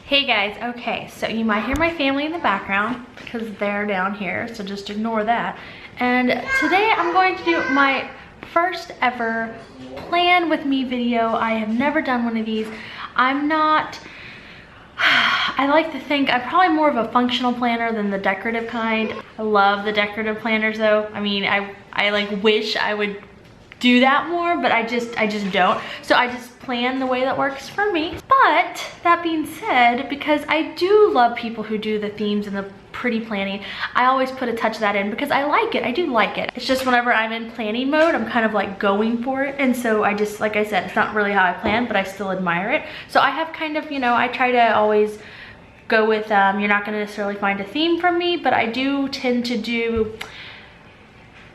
Hey guys, okay, so you might hear my family in the background because they're down here, so just ignore that. And today I'm going to do my first ever plan with me video. I have never done one of these. I like to think I'm probably more of a functional planner than the decorative kind. I love the decorative planners though. I mean, I like wish I would do that more, but I just don't. So I just plan the way that works for me. But that being said, because I do love people who do the themes and the pretty planning, I always put a touch of that in because I like it. I do like it. It's just whenever I'm in planning mode, I'm kind of like going for it. And so I just, like I said, it's not really how I plan, but I still admire it. So I have kind of, you know, I try to always go with, you're not gonna necessarily find a theme from me, but I do tend to do,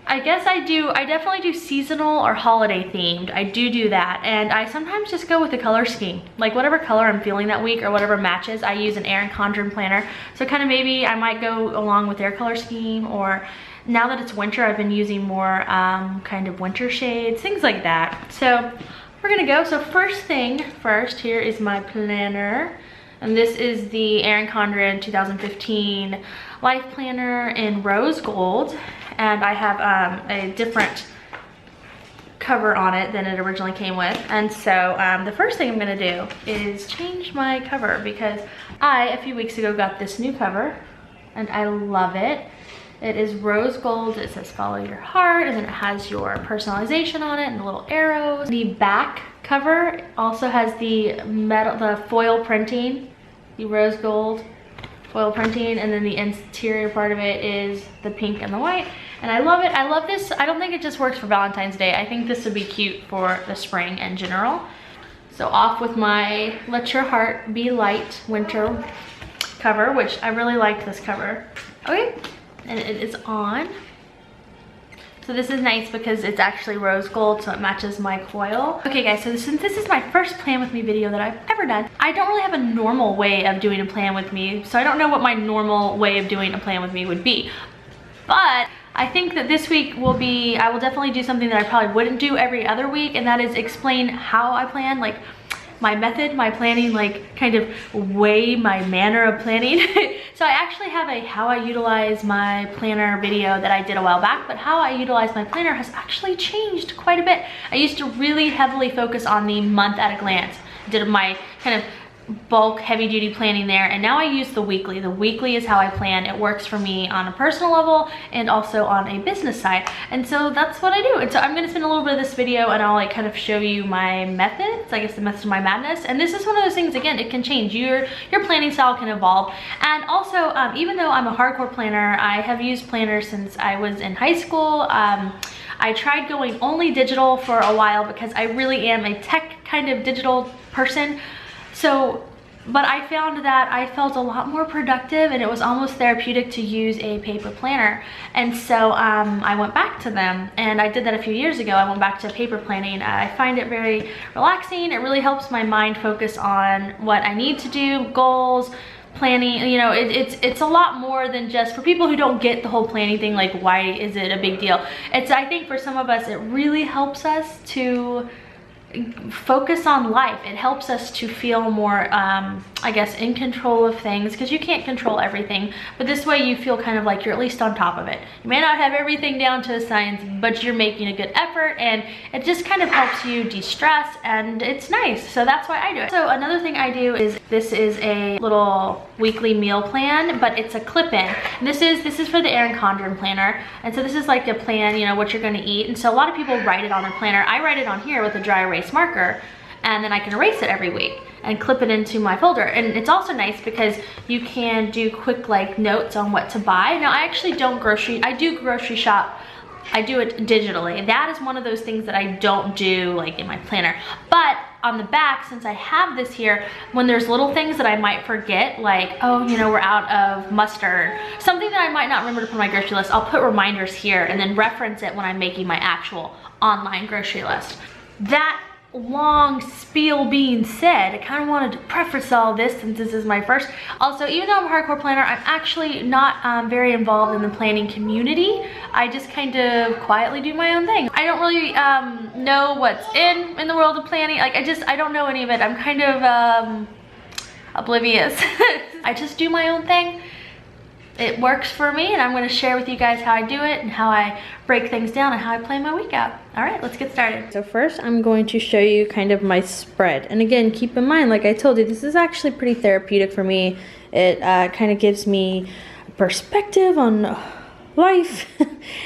I definitely do seasonal or holiday themed. I do that. And I sometimes just go with the color scheme. Like whatever color I'm feeling that week or whatever matches, I use an Erin Condren planner. So kind of maybe I might go along with their color scheme, or now that it's winter, I've been using more kind of winter shades, things like that. So we're gonna go. So first thing first, here is my planner. And this is the Erin Condren 2015 Life Planner in rose gold. And I have a different cover on it than it originally came with. And so the first thing I'm gonna do is change my cover because a few weeks ago, got this new cover and I love it. It is rose gold. It says follow your heart, and then it has your personalization on it and the little arrows. The back cover also has the foil printing, the rose gold foil printing, and then the interior part of it is the pink and the white. And I love it. I love this. I don't think it just works for Valentine's Day. I think this would be cute for the spring in general. So off with my Let Your Heart Be Light winter cover, which I really liked this cover. Okay, and it is on. So this is nice because it's actually rose gold, so it matches my coil. Okay guys, so since this is my first plan with me video that I've ever done, I don't really have a normal way of doing a plan with me. So I don't know what my normal way of doing a plan with me would be. But I think that this week will be, I will definitely do something that I probably wouldn't do every other week, and that is explain how I plan, like my method, my planning, like kind of way, my manner of planning. So I actually have a how I utilize my planner video that I did a while back, but how I utilize my planner has actually changed quite a bit. I used to really heavily focus on the month at a glance. Did my kind of bulk heavy duty planning there, and now I use the weekly. The weekly is how I plan. It works for me on a personal level and also on a business side, and so that's what I do. And so I'm going to spend a little bit of this video and I'll like kind of show you my methods, I guess the method of my madness. And this is one of those things, again, it can change. Your planning style can evolve. And also even though I'm a hardcore planner, I have used planners since I was in high school. I tried going only digital for a while because I really am a tech kind of digital person. So, but I found that I felt a lot more productive and it was almost therapeutic to use a paper planner. And so I went back to them, and I did that a few years ago. I went back to paper planning. I find it very relaxing. It really helps my mind focus on what I need to do, goals, planning. You know, it's a lot more than just, for people who don't get the whole planning thing, like why is it a big deal? I think for some of us, it really helps us to focus on life. It helps us to feel more I guess in control of things, because you can't control everything, but this way you feel kind of like you're at least on top of it. You may not have everything down to a science, but you're making a good effort, and it just kind of helps you de-stress, and it's nice. So that's why I do it. So another thing I do is, this is a little weekly meal plan, but it's a clip-in. This is for the Erin Condren planner, and so this is like a plan, you know, what you're going to eat. And so a lot of people write it on their planner. I write it on here with a dry erase marker, and then I can erase it every week and clip it into my folder. And it's also nice because you can do quick like notes on what to buy. Now I actually I do grocery shop. I do it digitally. That is one of those things that I don't do like in my planner. But on the back, since I have this here, when there's little things that I might forget, like, oh, you know, we're out of mustard, something that I might not remember to put on my grocery list, I'll put reminders here and then reference it when I'm making my actual online grocery list. That long spiel being said, I kind of wanted to preface all this since this is my first. Also, even though I'm a hardcore planner, I'm actually not very involved in the planning community. I just kind of quietly do my own thing. I don't really know what's in the world of planning. Like I don't know any of it. I'm kind of oblivious. I just do my own thing. It works for me, and I'm going to share with you guys how I do it and how I break things down and how I plan my week out. All right, let's get started. So first I'm going to show you kind of my spread. And again, keep in mind, like I told you, this is actually pretty therapeutic for me. It kind of gives me perspective on life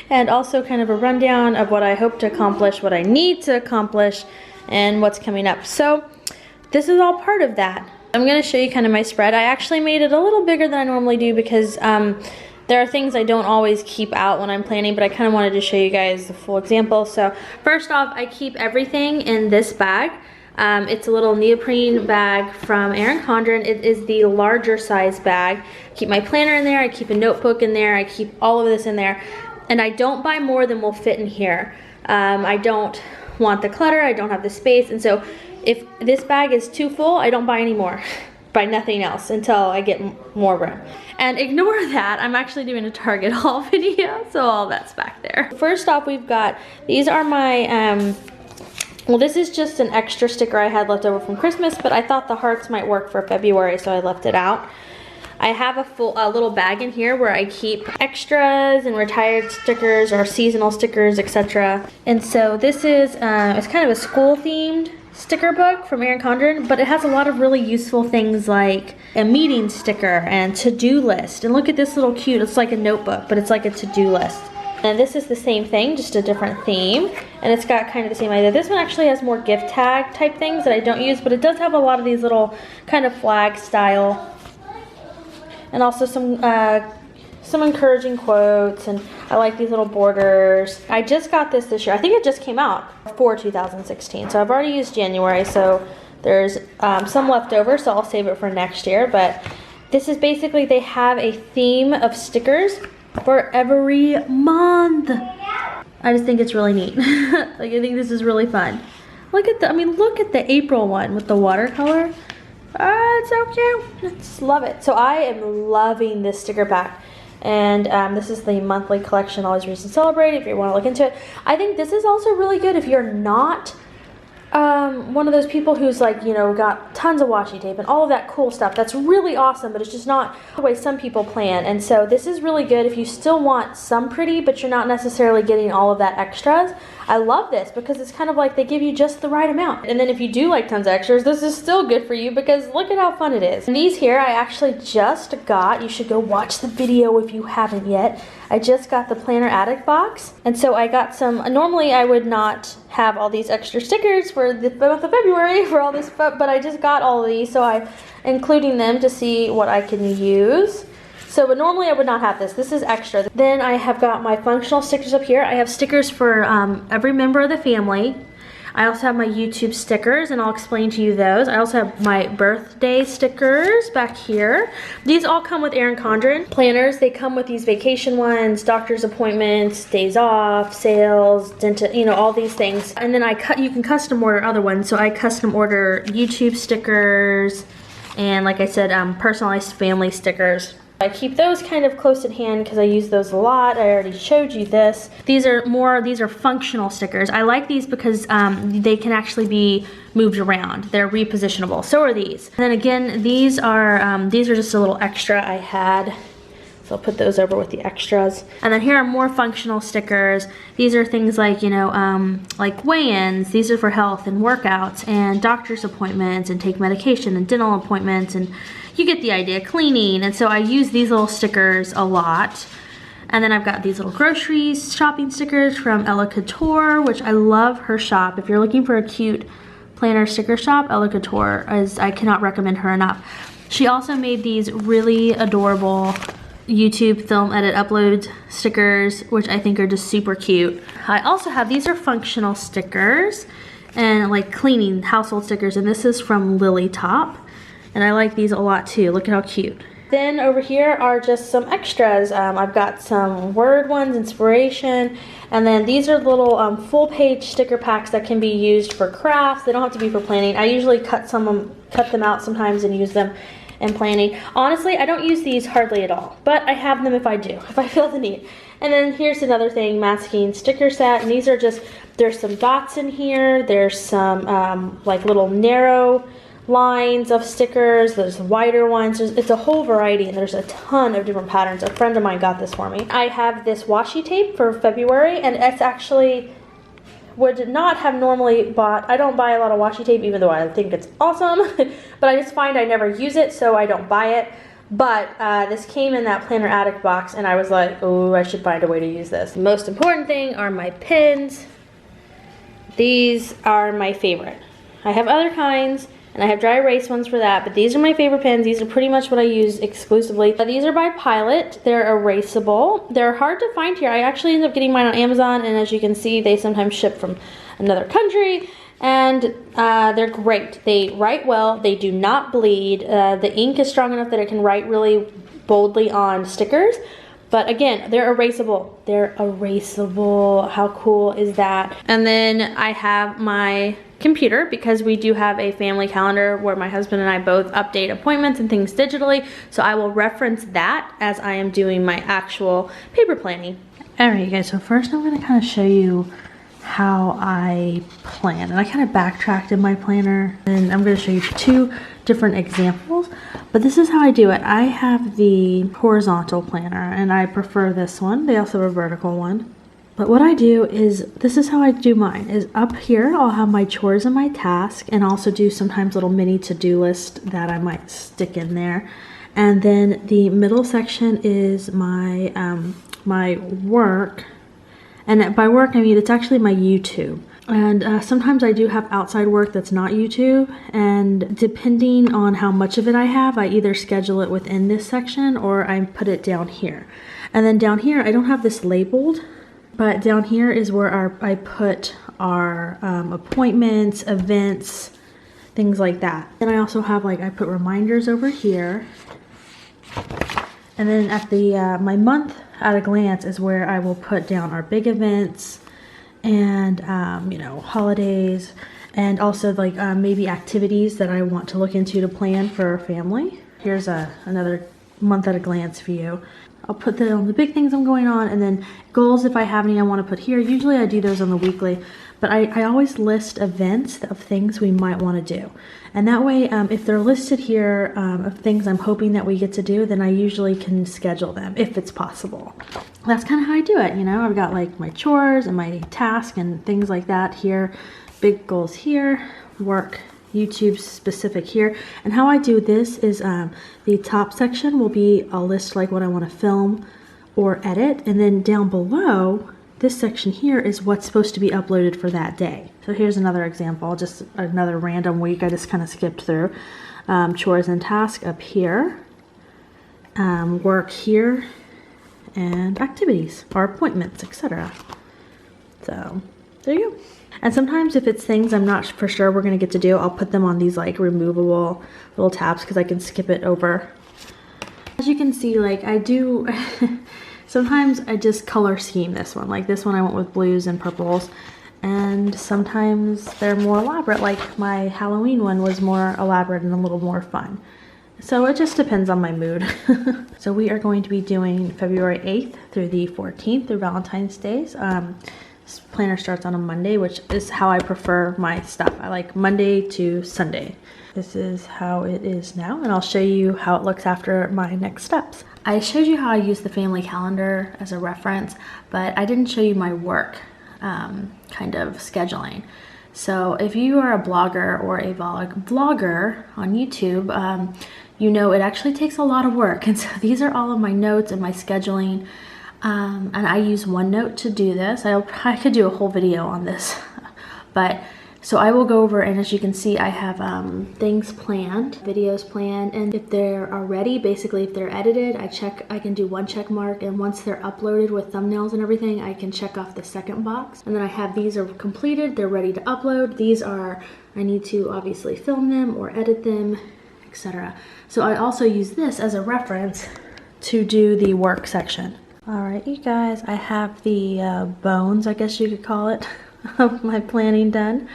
and also kind of a rundown of what I hope to accomplish, what I need to accomplish, and what's coming up. So this is all part of that. I'm going to show you kind of my spread. I actually made it a little bigger than I normally do because there are things I don't always keep out when I'm planning, but I kind of wanted to show you guys the full example. So first off, I keep everything in this bag. It's a little neoprene bag from Erin Condren. It is the larger size bag. I keep my planner in there, I keep a notebook in there, I keep all of this in there. And I don't buy more than will fit in here. I don't want the clutter, I don't have the space, and so if this bag is too full, I don't buy any more. Buy nothing else until I get more room. And ignore that, I'm actually doing a Target haul video, so all that's back there. First off, we've got, these are my, well, this is just an extra sticker I had left over from Christmas, but I thought the hearts might work for February, so I left it out. I have a little bag in here where I keep extras and retired stickers or seasonal stickers, etc. And so this is, it's kind of a school themed sticker book from Erin Condren, but it has a lot of really useful things like a meeting sticker and to-do list. And look at this little cute, it's like a notebook, but it's like a to-do list. And this is the same thing, just a different theme. And it's got kind of the same idea. This one actually has more gift tag type things that I don't use, but it does have a lot of these little kind of flag style. And also some encouraging quotes, and I like these little borders. I just got this year. I think it just came out for 2016. So I've already used January, so there's some left over, so I'll save it for next year. But this is basically, they have a theme of stickers for every month. I just think it's really neat. Like, I think this is really fun. Look at the, I mean, look at the April one with the watercolor. It's so cute. I just love it. So I am loving this sticker pack. And this is the monthly collection, Always Reason to Celebrate, if you want to look into it. I think this is also really good if you're not one of those people who's like, you know, got tons of washi tape and all of that cool stuff. That's really awesome, but it's just not the way some people plan. And so this is really good if you still want some pretty, but you're not necessarily getting all of that extras. I love this because it's kind of like they give you just the right amount. And then if you do like tons of extras, this is still good for you because look at how fun it is. And these here I actually just got, you should go watch the video if you haven't yet. I just got the Planner Addict box. And so I got some, normally I would not have all these extra stickers for the month of February for all this, but I just got all of these, so I'm including them to see what I can use. So, but normally I would not have this. This is extra. Then I have got my functional stickers up here. I have stickers for every member of the family. I also have my YouTube stickers, and I'll explain to you those. I also have my birthday stickers back here. These all come with Erin Condren planners. They come with these vacation ones, doctor's appointments, days off, sales, dentist, you know, all these things. And then you can custom order other ones. So I custom order YouTube stickers and, like I said, personalized family stickers. I keep those kind of close at hand because I use those a lot. I already showed you this. These are functional stickers. I like these because they can actually be moved around. They're repositionable. So are these. And then again, these are just a little extra I had. So I'll put those over with the extras. And then here are more functional stickers. These are things like, you know, like weigh-ins. These are for health and workouts and doctor's appointments and take medication and dental appointments, and you get the idea, cleaning. And so I use these little stickers a lot. And then I've got these little groceries shopping stickers from Ella Couture, which I love her shop. If you're looking for a cute planner sticker shop, Ella Couture I cannot recommend her enough. She also made these really adorable YouTube film edit upload stickers, which I think are just super cute. I also have, these are functional stickers and like cleaning household stickers, and this is from Lily Top, and I like these a lot too. Look at how cute. Then over here are just some extras. I've got some word ones, inspiration, and then these are little full page sticker packs that can be used for crafts. They don't have to be for planning. I usually cut them out sometimes and use them in planning. Honestly, I don't use these hardly at all, but I have them if I do, if I feel the need. And then here's another thing, masking sticker set, and these are just, there's some dots in here, there's some like little narrow lines of stickers, there's wider ones, it's a whole variety, and there's a ton of different patterns. A friend of mine got this for me. I have this washi tape for February, and it's actually, would not have normally bought, I don't buy a lot of washi tape even though I think it's awesome, but I just find I never use it, so I don't buy it. But this came in that Planner Addict box, and I was like, oh, I should find a way to use this. The most important thing are my pins. These are my favorite. I have other kinds, and I have dry erase ones for that, but these are my favorite pens. These are pretty much what I use exclusively. These are by Pilot. They're erasable. They're hard to find here. I actually ended up getting mine on Amazon, and as you can see, they sometimes ship from another country, and they're great. They write well. They do not bleed. The ink is strong enough that it can write really boldly on stickers. But again, they're erasable. They're erasable. How cool is that? And then I have my computer, because we do have a family calendar where my husband and I both update appointments and things digitally. So I will reference that as I am doing my actual paper planning. All right, you guys, so first I'm gonna kind of show you how I plan. And I kind of backtracked in my planner, and I'm gonna show you two different examples, but this is how I do it. I have the horizontal planner, and I prefer this one. They also have a vertical one. But what I do is, this is how I do mine, is up here I'll have my chores and my task, and also do sometimes little mini to-do list that I might stick in there. And then the middle section is my my work, and by work I mean it's actually my YouTube. And sometimes I do have outside work that's not YouTube, and depending on how much of it I have, I either schedule it within this section or I put it down here. And then down here, I don't have this labeled, but down here is where I put our appointments, events, things like that. Then I also have, like, I put reminders over here. And then at the my month at a glance is where I will put down our big events and you know, holidays, and also like maybe activities that I want to look into to plan for our family. Here's another month at a glance view. I'll put that on the big things I'm going on, and then goals, if I have any I want to put here. Usually I do those on the weekly, but I always list events of things we might want to do. And that way, if they're listed here of things I'm hoping that we get to do, then I usually can schedule them if it's possible. That's kind of how I do it, you know. I've got like my chores and my task and things like that here. Big goals here, work, YouTube specific here. And how I do this is the top section will be a list like what I want to film or edit, and then down below this section here is what's supposed to be uploaded for that day. So here's another example, just another random week I just kind of skipped through. Chores and tasks up here, work here, and activities or appointments, etc. So there you go. And sometimes if it's things I'm not for sure we're gonna get to do, I'll put them on these like removable little tabs because I can skip it over. As you can see, like I do, sometimes I just color scheme this one. Like this one I went with blues and purples, and sometimes they're more elaborate. Like my Halloween one was more elaborate and a little more fun. So it just depends on my mood. So we are going to be doing February 8th through the 14th through Valentine's Days. This planner starts on a Monday, which is how I prefer my stuff. I like Monday to Sunday. This is how it is now, and I'll show you how it looks after my next steps. I showed you how I use the family calendar as a reference, but I didn't show you my work kind of scheduling. So if you are a blogger or a vlogger on YouTube, you know it actually takes a lot of work. And so these are all of my notes and my scheduling. And I use OneNote to do this. I could do a whole video on this, but so I will go over, and as you can see, I have things planned, videos planned, and if they're ready, basically if they're edited, I can do one check mark, and once they're uploaded with thumbnails and everything, I can check off the second box. And then I have these are completed, they're ready to upload. These are, I need to obviously film them or edit them, etc. So I also use this as a reference to do the work section. All right, you guys, I have the bones, I guess you could call it, of my planning done.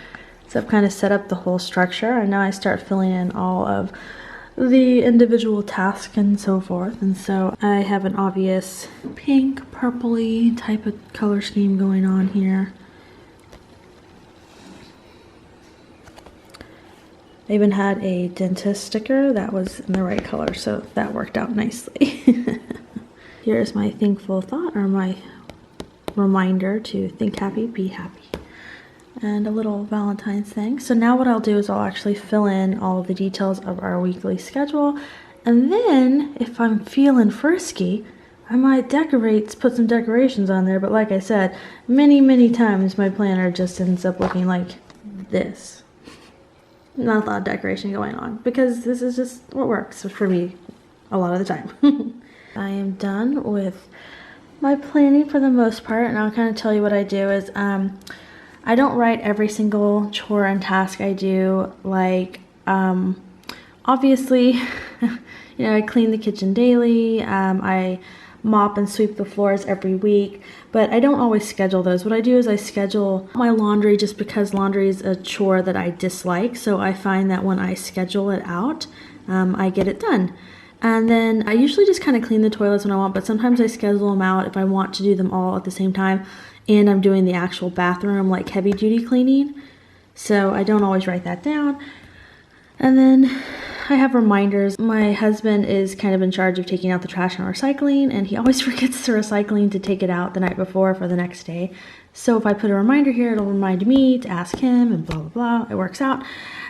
So I've kind of set up the whole structure, and now I start filling in all of the individual tasks and so forth. And so I have an obvious pink, purpley type of color scheme going on here. I even had a dentist sticker that was in the right color, so that worked out nicely. Here's my thankful thought, or my reminder to think happy, be happy. And a little Valentine's thing. So now what I'll do is I'll actually fill in all of the details of our weekly schedule. And then if I'm feeling frisky, I might put some decorations on there. But like I said, many times my planner just ends up looking like this. Not a lot of decoration going on, because this is just what works for me a lot of the time. I am done with my planning for the most part, and I'll kind of tell you what I do is I don't write every single chore and task I do. Like obviously you know, I clean the kitchen daily, I mop and sweep the floors every week, but I don't always schedule those. What I do is I schedule my laundry, just because laundry is a chore that I dislike, so I find that when I schedule it out, I get it done. And then I usually just kind of clean the toilets when I want, but sometimes I schedule them out if I want to do them all at the same time, and I'm doing the actual bathroom, like heavy duty cleaning, so I don't always write that down. And then I have reminders. My husband is kind of in charge of taking out the trash and recycling, and he always forgets the recycling to take it out the night before for the next day. So if I put a reminder here, it'll remind me to ask him, and blah, blah, blah. It works out.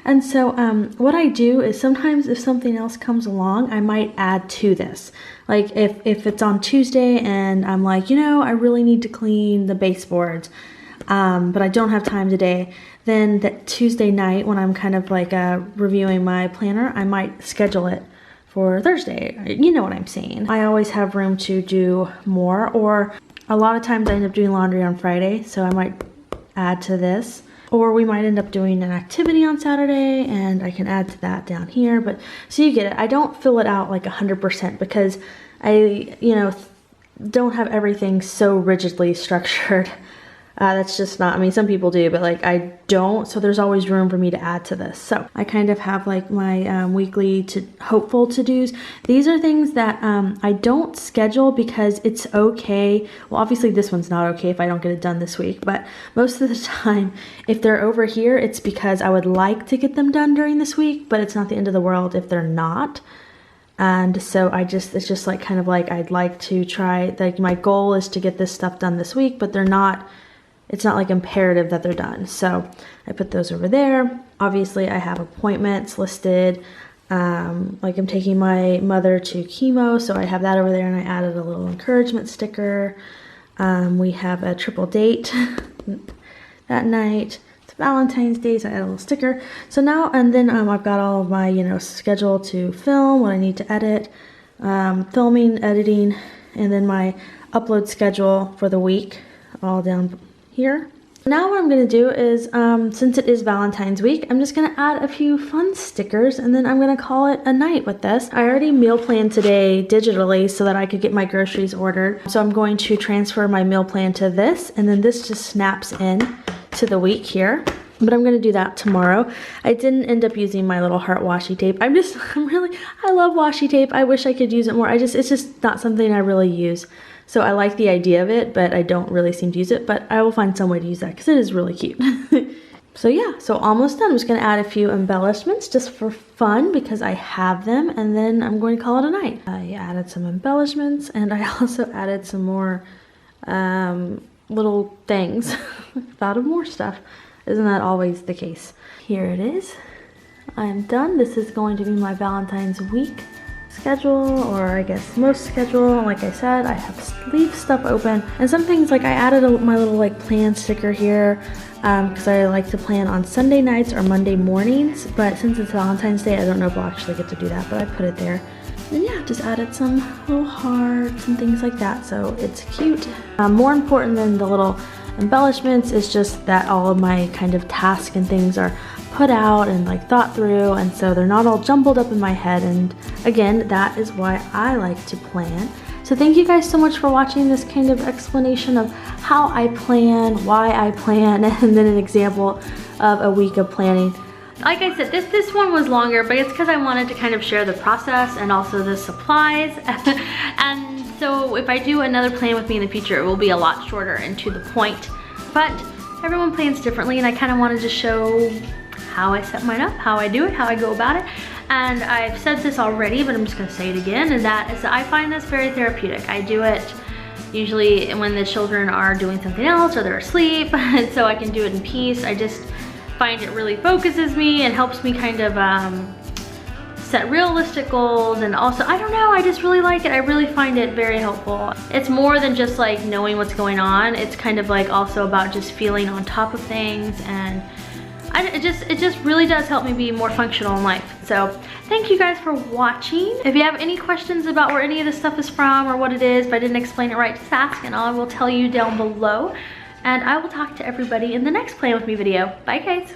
And so what I do is sometimes if something else comes along, I might add to this. Like if it's on Tuesday and I'm like, you know, I really need to clean the baseboards, but I don't have time today, then that Tuesday night when I'm kind of like reviewing my planner, I might schedule it for Thursday. You know what I'm saying. I always have room to do more, or a lot of times I end up doing laundry on Friday, so I might add to this. Or we might end up doing an activity on Saturday, and I can add to that down here. But so you get it. I don't fill it out like 100% because I, you know, don't have everything so rigidly structured. That's just not, I mean, some people do, but like I don't, so there's always room for me to add to this. So I kind of have like my weekly hopeful to-dos. These are things that I don't schedule because it's okay. Well, obviously this one's not okay if I don't get it done this week, but most of the time, if they're over here, it's because I would like to get them done during this week, but it's not the end of the world if they're not. And so it's just like kind of like I'd like to try, like my goal is to get this stuff done this week, but they're not. It's not like imperative that they're done. So I put those over there. Obviously I have appointments listed. Like I'm taking my mother to chemo, so I have that over there, and I added a little encouragement sticker. We have a triple date that night. It's Valentine's Day, so I add a little sticker. So now, and then I've got all of my, you know, schedule to film, what I need to edit, filming, editing, and then my upload schedule for the week, all down here. Now what I'm going to do is, since it is Valentine's week, I'm just going to add a few fun stickers, and then I'm going to call it a night with this. I already meal planned today digitally so that I could get my groceries ordered. So I'm going to transfer my meal plan to this, and then this just snaps in to the week here. But I'm going to do that tomorrow. I didn't end up using my little heart washi tape. I love washi tape. I wish I could use it more. It's just not something I really use. So I like the idea of it, but I don't really seem to use it, but I will find some way to use that because it is really cute. So yeah, so almost done. I'm just going to add a few embellishments just for fun because I have them, and then I'm going to call it a night. I added some embellishments, and I also added some more little things. Thought of more stuff. Isn't that always the case? Here it is. I'm done. This is going to be my Valentine's week schedule, or I guess most schedule. Like I said, I have leave stuff open, and some things like I added my little like plan sticker here because I like to plan on Sunday nights or Monday mornings, but since it's Valentine's Day, I don't know if I'll actually get to do that, but I put it there. And yeah, just added some little hearts and things like that, so it's cute. More important than the little embellishments is just that all of my kind of tasks and things are put out and like thought through, and so they're not all jumbled up in my head. And again, that is why I like to plan. So thank you guys so much for watching this kind of explanation of how I plan, why I plan, and then an example of a week of planning. Like I said, this one was longer, but it's because I wanted to kind of share the process and also the supplies. And so if I do another plan with me in the future, it will be a lot shorter and to the point. But everyone plans differently, and I kind of wanted to show how I set mine up, how I do it, how I go about it. And I've said this already, but I'm just gonna say it again, and that is that I find this very therapeutic. I do it usually when the children are doing something else or they're asleep, so I can do it in peace. I just find it really focuses me and helps me kind of set realistic goals, and also, I don't know, I just really like it. I really find it very helpful. It's more than just like knowing what's going on. It's kind of like also about just feeling on top of things, and it just really does help me be more functional in life. So thank you guys for watching. If you have any questions about where any of this stuff is from or what it is, if I didn't explain it right, just ask and I will tell you down below. And I will talk to everybody in the next Plan With Me video. Bye guys.